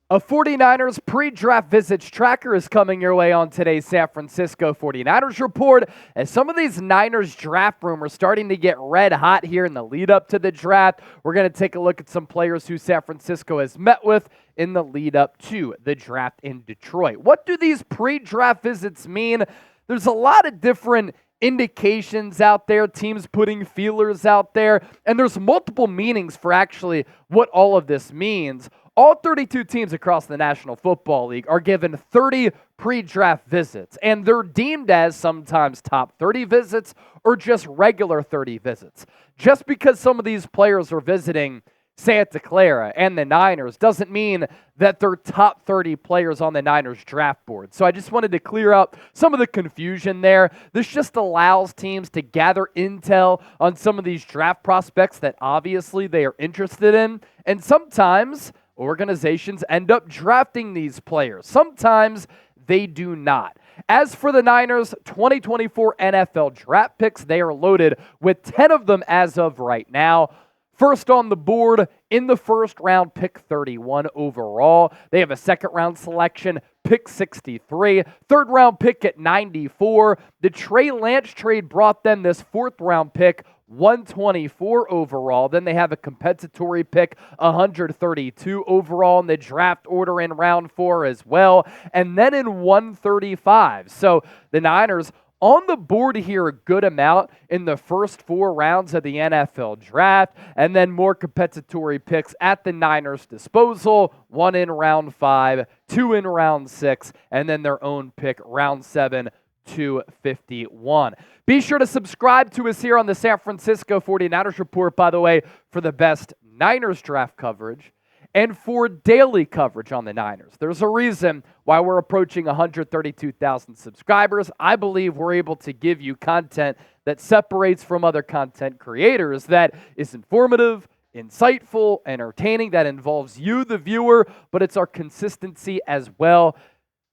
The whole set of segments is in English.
A 49ers pre-draft visits tracker is coming your way on today's San Francisco 49ers report, as some of these Niners draft rumors starting to get red hot here in the lead up to the draft. We're going to take a look at some players who San Francisco has met with in the lead up to the draft in Detroit. What do these pre-draft visits mean? There's a lot of different indications out there, teams putting feelers out there, and there's multiple meanings for actually what all of this means. All 32 teams across the National Football League are given 30 pre-draft visits, and they're deemed as sometimes top 30 visits or just regular 30 visits. Just because some of these players are visiting Santa Clara and the Niners doesn't mean that they're top 30 players on the Niners draft board. So I just wanted to clear up some of the confusion there. This just allows teams to gather intel on some of these draft prospects that obviously they are interested in, and sometimes organizations end up drafting these players. Sometimes they do not. As for the Niners' 2024 NFL draft picks, they are loaded with 10 of them as of right now. First on the board in the first round, pick 31 overall. They have a second round selection, pick 63. Third round pick at 94. The Trey Lance trade brought them this fourth round pick, 124 overall. Then they have a compensatory pick, 132 overall in the draft order in round 4 as well. And then in 135. So the Niners on the board here a good amount in the first 4 rounds of the NFL draft, and then more compensatory picks at the Niners' disposal, 1 in round 5, 2 in round 6, and then their own pick round 7 to 51. Be sure to subscribe to us here on the San Francisco 49ers Report, by the way, for the best Niners draft coverage and for daily coverage on the Niners. There's a reason why we're approaching 132,000 subscribers. I believe we're able to give you content that separates from other content creators, that is informative, insightful, entertaining, that involves you, the viewer, but it's our consistency as well.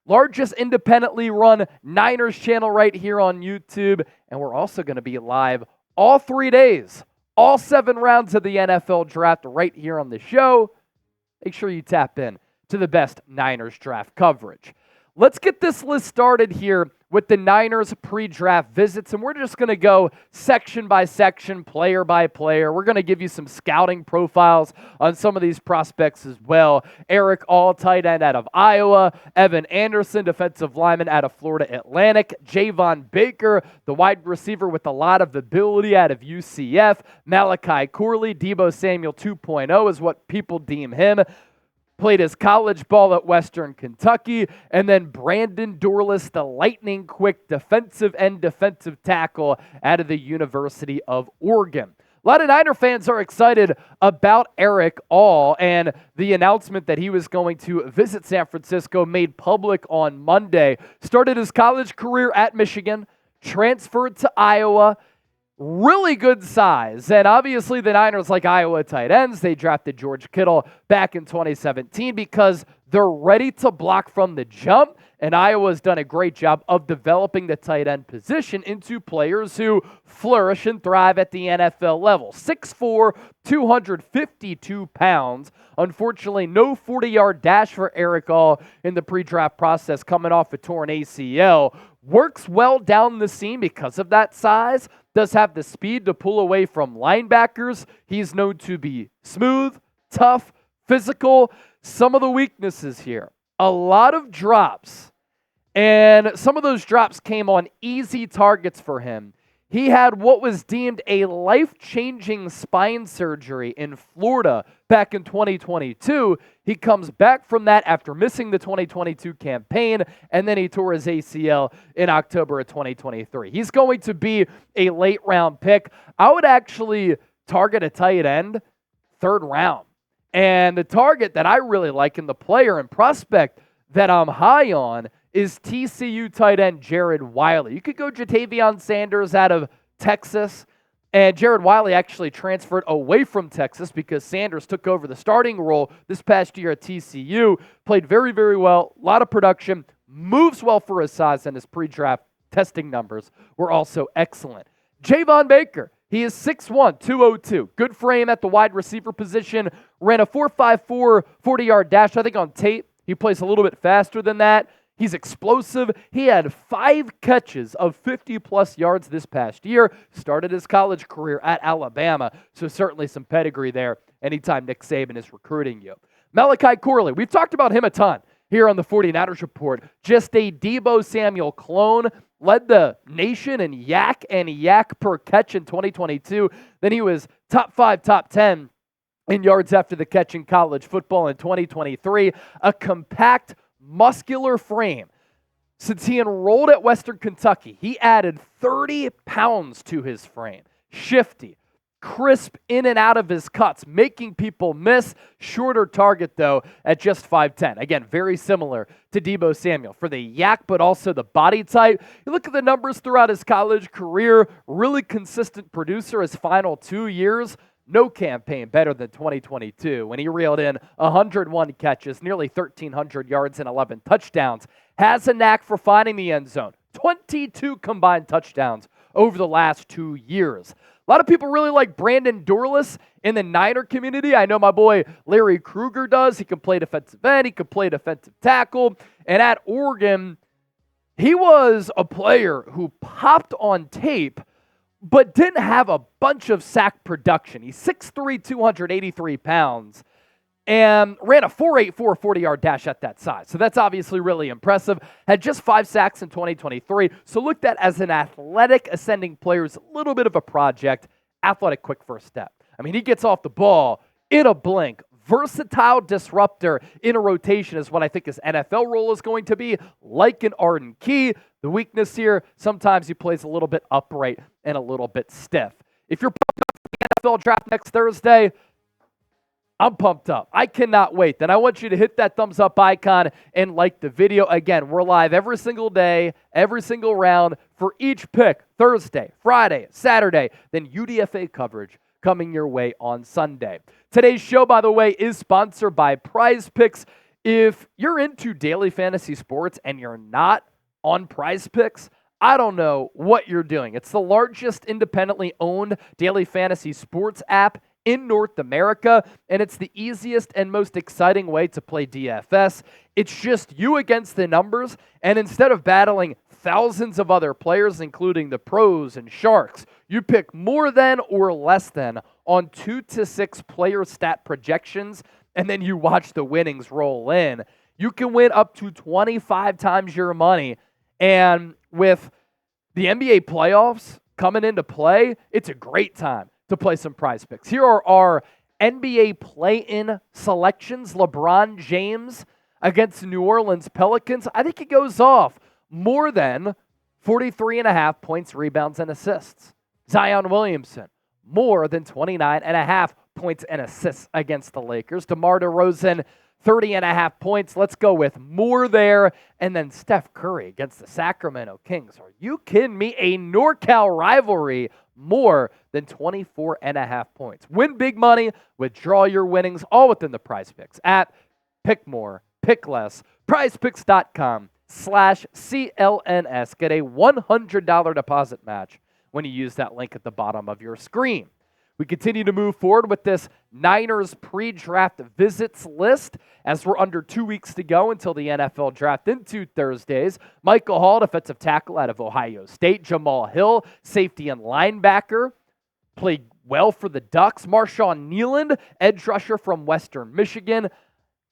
Largest independently run Niners channel right here on YouTube, and we're also going to be live all 3 days, all 7 rounds of the NFL draft right here on the show. Make sure you tap in to the best Niners draft coverage. Let's get this list started here with the Niners pre-draft visits, and we're just going to go section by section, player by player. We're going to give you some scouting profiles on some of these prospects as well. Erick All, tight end out of Iowa. Evan Anderson, defensive lineman out of Florida Atlantic. Javon Baker, the wide receiver with a lot of ability out of UCF. Malachi Corley, Deebo Samuel 2.0 is what people deem him. Played his college ball at Western Kentucky. And then Brenden Dorlus, the lightning-quick defensive end defensive tackle out of the University of Oregon. A lot of Niner fans are excited about Erick All, and the announcement that he was going to visit San Francisco made public on Monday. Started his college career at Michigan, transferred to Iowa. Really good size, and obviously the Niners like Iowa tight ends. They drafted George Kittle back in 2017 because they're ready to block from the jump, and Iowa's done a great job of developing the tight end position into players who flourish and thrive at the NFL level. 6'4", 252 pounds. Unfortunately, no 40-yard dash for Erick All in the pre-draft process coming off a torn ACL. Works well down the seam because of that size. Does have the speed to pull away from linebackers. He's known to be smooth, tough, physical. Some of the weaknesses here, a lot of drops, and some of those drops came on easy targets for him. He had what was deemed a life-changing spine surgery in Florida back in 2022. He comes back from that after missing the 2022 campaign, and then he tore his ACL in October of 2023. He's going to be a late-round pick. I would actually target a tight end 3rd round. And the target that I really like, and the player and prospect that I'm high on, is TCU tight end Jared Wiley. You could go Jatavion Sanders out of Texas, and Jared Wiley actually transferred away from Texas because Sanders took over the starting role this past year at TCU, played very, very well, a lot of production, moves well for his size, and his pre-draft testing numbers were also excellent. Javon Baker, He is 6'1", 202. Good frame at the wide receiver position. Ran a 4.54 40-yard dash. I think on tape, he plays a little bit faster than that. He's explosive. He had 5 catches of 50-plus yards this past year. Started his college career at Alabama, so certainly some pedigree there anytime Nick Saban is recruiting you. Malachi Corley, we've talked about him a ton here on the 49ers Report. Just a Deebo Samuel clone. Led the nation in yak and yak per catch in 2022. Then he was top 5, top 10 in yards after the catch in college football in 2023. A compact, muscular frame. Since he enrolled at Western Kentucky, he added 30 pounds to his frame. Shifty, crisp in and out of his cuts, making people miss. Shorter target, though, at just 5'10". Again, very similar to Deebo Samuel for the yak, but also the body type. You look at the numbers throughout his college career, really consistent producer his final 2 years. No campaign better than 2022 when he reeled in 101 catches, nearly 1,300 yards and 11 touchdowns. Has a knack for finding the end zone. 22 combined touchdowns over the last 2 years. A lot of people really like Brenden Dorlus in the Niner community. I know my boy Larry Kruger does. He can play defensive end. He can play defensive tackle. And at Oregon, he was a player who popped on tape but didn't have a bunch of sack production. He's 6'3", 283 pounds, and ran a 4.84 40-yard dash at that size. So that's obviously really impressive. Had just 5 sacks in 2023, so looked at as an athletic ascending player. Is a little bit of a project. Athletic, quick first step. I mean, he gets off the ball in a blink. Versatile disruptor in a rotation is what I think his NFL role is going to be, like an Arden Key. The weakness here, sometimes he plays a little bit upright and a little bit stiff. If you're pumped up for the NFL draft next Thursday, I'm pumped up. I cannot wait. Then I want you to hit that thumbs up icon and like the video. Again, we're live every single day, every single round for each pick, Thursday, Friday, Saturday, then UDFA coverage coming your way on Sunday. Today's show, by the way, is sponsored by PrizePicks. If you're into daily fantasy sports and you're not on PrizePicks, I don't know what you're doing. It's the largest independently owned daily fantasy sports app in North America, and it's the easiest and most exciting way to play DFS. It's just you against the numbers, and instead of battling thousands of other players, including the pros and sharks, you pick more than or less than on 2 to 6 player stat projections, and then you watch the winnings roll in. You can win up to 25 times your money, and with the NBA playoffs coming into play, it's a great time to play some PrizePicks. Here are our NBA play-in selections. LeBron James against the New Orleans Pelicans. I think he goes off more than 43.5 points, rebounds, and assists. Zion Williamson, more than 29.5 points and assists against the Lakers. DeMar DeRozan, 30.5 points. Let's go with more there. And then Steph Curry against the Sacramento Kings. Are you kidding me? A NorCal rivalry, more than 24.5 points. Win big money, withdraw your winnings, all within the PrizePicks app. Pick more, pick less. PrizePicks.com/CLNS. Get a $100 deposit match when you use that link at the bottom of your screen. We continue to move forward with this Niners pre-draft visits list as we're under 2 weeks to go until the NFL draft in 2 Thursdays. Michael Hall, defensive tackle out of Ohio State. Jamal Hill, safety and linebacker, played well for the Ducks. Marshawn Kneeland, edge rusher from Western Michigan.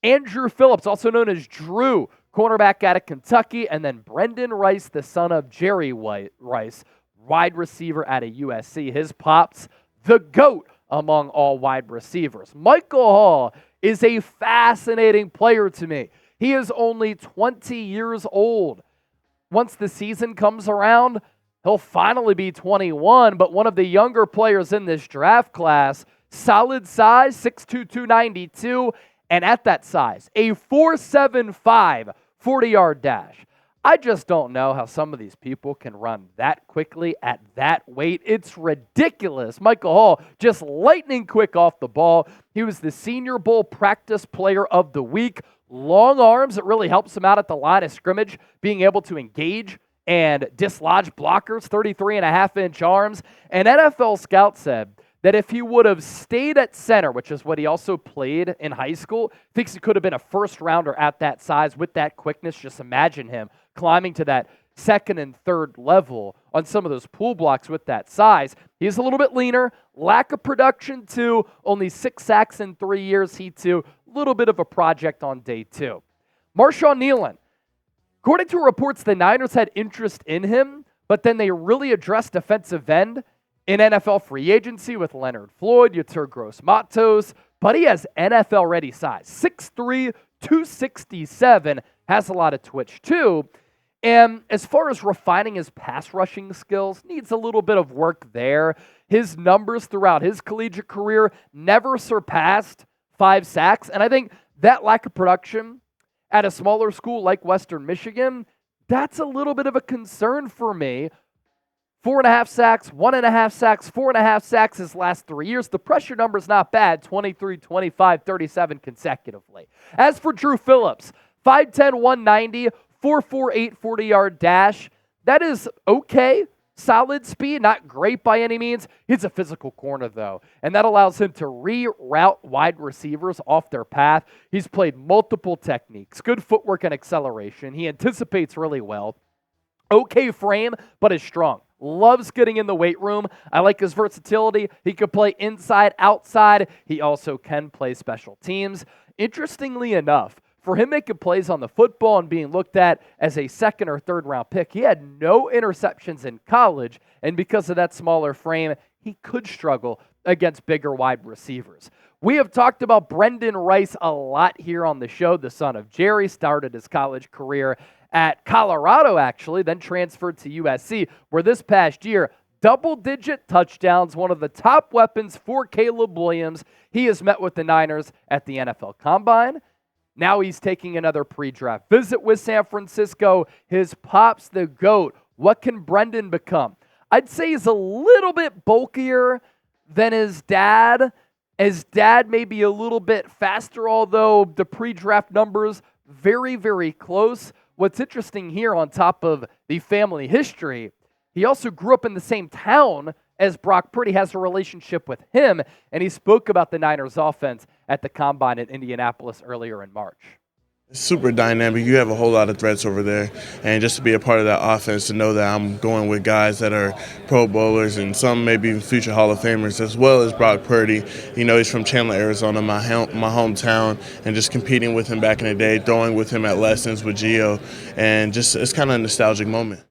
Andru Phillips, also known as Drew, cornerback out of Kentucky. And then Brenden Rice, the son of Jerry Rice, wide receiver out of USC. His pops, the GOAT among all wide receivers. Michael Hall is a fascinating player to me. He is only 20 years old. Once the season comes around, he'll finally be 21, but one of the younger players in this draft class, solid size, 6'2", 292, and at that size, a 4.75 40-yard dash. I just don't know how some of these people can run that quickly at that weight. It's ridiculous. Michael Hall, just lightning quick off the ball. He was the Senior Bowl Practice Player of the Week. Long arms, it really helps him out at the line of scrimmage, being able to engage and dislodged blockers, 33.5-inch arms. And NFL Scout said that if he would have stayed at center, which is what he also played in high school, thinks he could have been a first-rounder at that size with that quickness. Just imagine him climbing to that second and third level on some of those pull blocks with that size. He's a little bit leaner, lack of production too, only 6 sacks in 3 years. He too, a little bit of a project on day 2. Marshawn Kneeland. According to reports, the Niners had interest in him, but then they really addressed defensive end in NFL free agency with Leonard Floyd, Yetur Gross-Matos, but he has NFL-ready size. 6'3", 267, has a lot of twitch too. And as far as refining his pass rushing skills, needs a little bit of work there. His numbers throughout his collegiate career never surpassed 5 sacks, and I think that lack of production at a smaller school like Western Michigan, that's a little bit of a concern for me. 4.5 sacks, 1.5 sacks, 4.5 sacks his last 3 years. The pressure number's not bad, 23, 25, 37 consecutively. As for Drew Phillips, 5'10", 190, 4.48 40-yard dash. That is okay. Solid speed, not great by any means. He's a physical corner, though, and that allows him to reroute wide receivers off their path. He's played multiple techniques, good footwork and acceleration. He anticipates really well. Okay frame, but is strong. Loves getting in the weight room. I like his versatility. He could play inside, outside. He also can play special teams. Interestingly enough, for him making plays on the football and being looked at as a second or third round pick, he had no interceptions in college, and because of that smaller frame, he could struggle against bigger wide receivers. We have talked about Brenden Rice a lot here on the show. The son of Jerry started his college career at Colorado, actually, then transferred to USC, where this past year, double-digit touchdowns, one of the top weapons for Caleb Williams. He has met with the Niners at the NFL Combine. Now he's taking another pre-draft visit with San Francisco. His pops the GOAT. What can Brenden become? I'd say he's a little bit bulkier than his dad. His dad may be a little bit faster, although the pre-draft numbers very, very close. What's interesting here on top of the family history, he also grew up in the same town as Brock Purdy, has a relationship with him, and he spoke about the Niners offense at the Combine in Indianapolis earlier in March. It's super dynamic. You have a whole lot of threats over there, and just to be a part of that offense, to know that I'm going with guys that are Pro Bowlers and some maybe even future Hall of Famers, as well as Brock Purdy. You know, he's from Chandler, Arizona, my hometown, and just competing with him back in the day, throwing with him at lessons with Gio, and just it's kind of a nostalgic moment.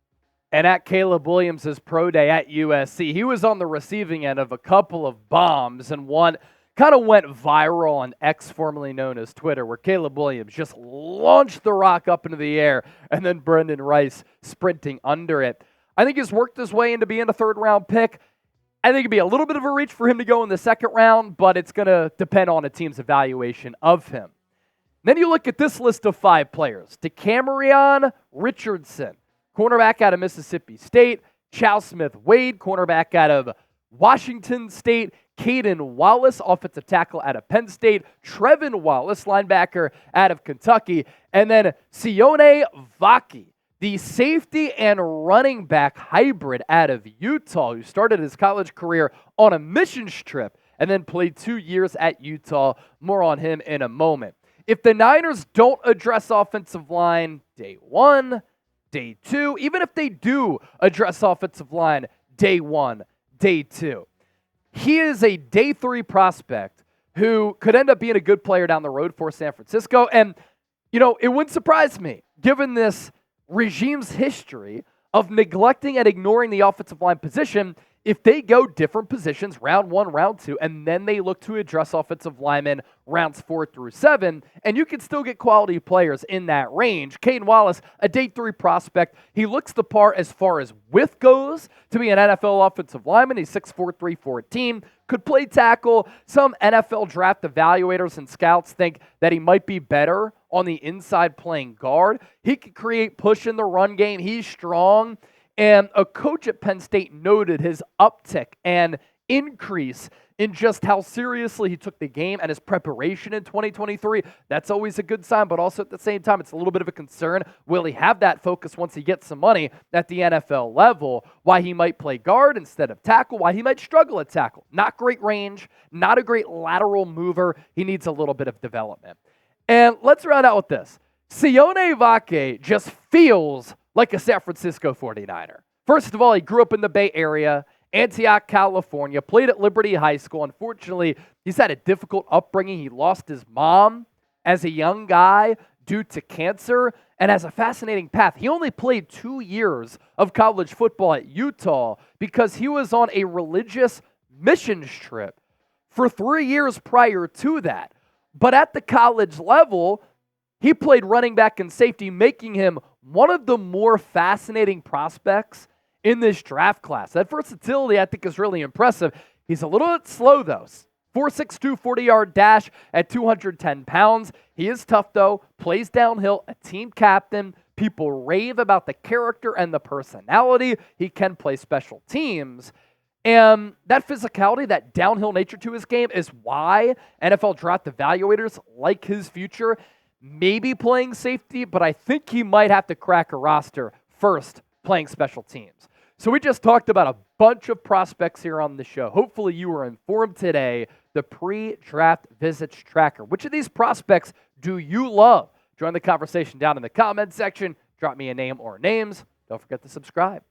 And at Caleb Williams' pro day at USC, he was on the receiving end of a couple of bombs, and one kind of went viral on X, formerly known as Twitter, where Caleb Williams just launched the rock up into the air, and then Brenden Rice sprinting under it. I think he's worked his way into being a third-round pick. I think it'd be a little bit of a reach for him to go in the second round, but it's going to depend on a team's evaluation of him. Then you look at this list of 5 players. Decamerion, Richardson, cornerback out of Mississippi State. Chau Smith-Wade, cornerback out of Washington State. Caedan Wallace, offensive tackle out of Penn State. Trevin Wallace, linebacker out of Kentucky. And then Sione Vaki, the safety and running back hybrid out of Utah, who started his college career on a missions trip and then played 2 years at Utah. More on him in a moment. If the Niners don't address offensive line day 1, day 2, even if they do address offensive line day 1, day 2, he is a day 3 prospect who could end up being a good player down the road for San Francisco. And, you know, it wouldn't surprise me, given this regime's history of neglecting and ignoring the offensive line position, if they go different positions, round 1, round 2, and then they look to address offensive linemen rounds 4 through 7, and you can still get quality players in that range. Caedan Wallace, a day 3 prospect. He looks the part as far as width goes to be an NFL offensive lineman. He's 6'4", 314, could play tackle. Some NFL draft evaluators and scouts think that he might be better on the inside playing guard. He could create push in the run game. He's strong. And a coach at Penn State noted his uptick and increase in just how seriously he took the game and his preparation in 2023. That's always a good sign, but also at the same time, it's a little bit of a concern. Will he have that focus once he gets some money at the NFL level? Why he might play guard instead of tackle, why he might struggle at tackle. Not great range, not a great lateral mover. He needs a little bit of development. And let's round out with this. Sione Vaki just feels like a San Francisco 49er. First of all, he grew up in the Bay Area, Antioch, California, played at Liberty High School. Unfortunately, he's had a difficult upbringing. He lost his mom as a young guy due to cancer and has a fascinating path. He only played 2 years of college football at Utah because he was on a religious missions trip for 3 years prior to that. But at the college level, he played running back and safety, making him one of the more fascinating prospects in this draft class. That versatility, I think, is really impressive. He's a little bit slow, though. 4.62 40-yard dash at 210 pounds. He is tough, though. Plays downhill, a team captain. People rave about the character and the personality. He can play special teams. And that physicality, that downhill nature to his game is why NFL draft evaluators like his future. Maybe playing safety, but I think he might have to crack a roster first playing special teams. So we just talked about a bunch of prospects here on the show. Hopefully you were informed today. The pre-draft visits tracker. Which of these prospects do you love? Join the conversation down in the comment section. Drop me a name or names. Don't forget to subscribe.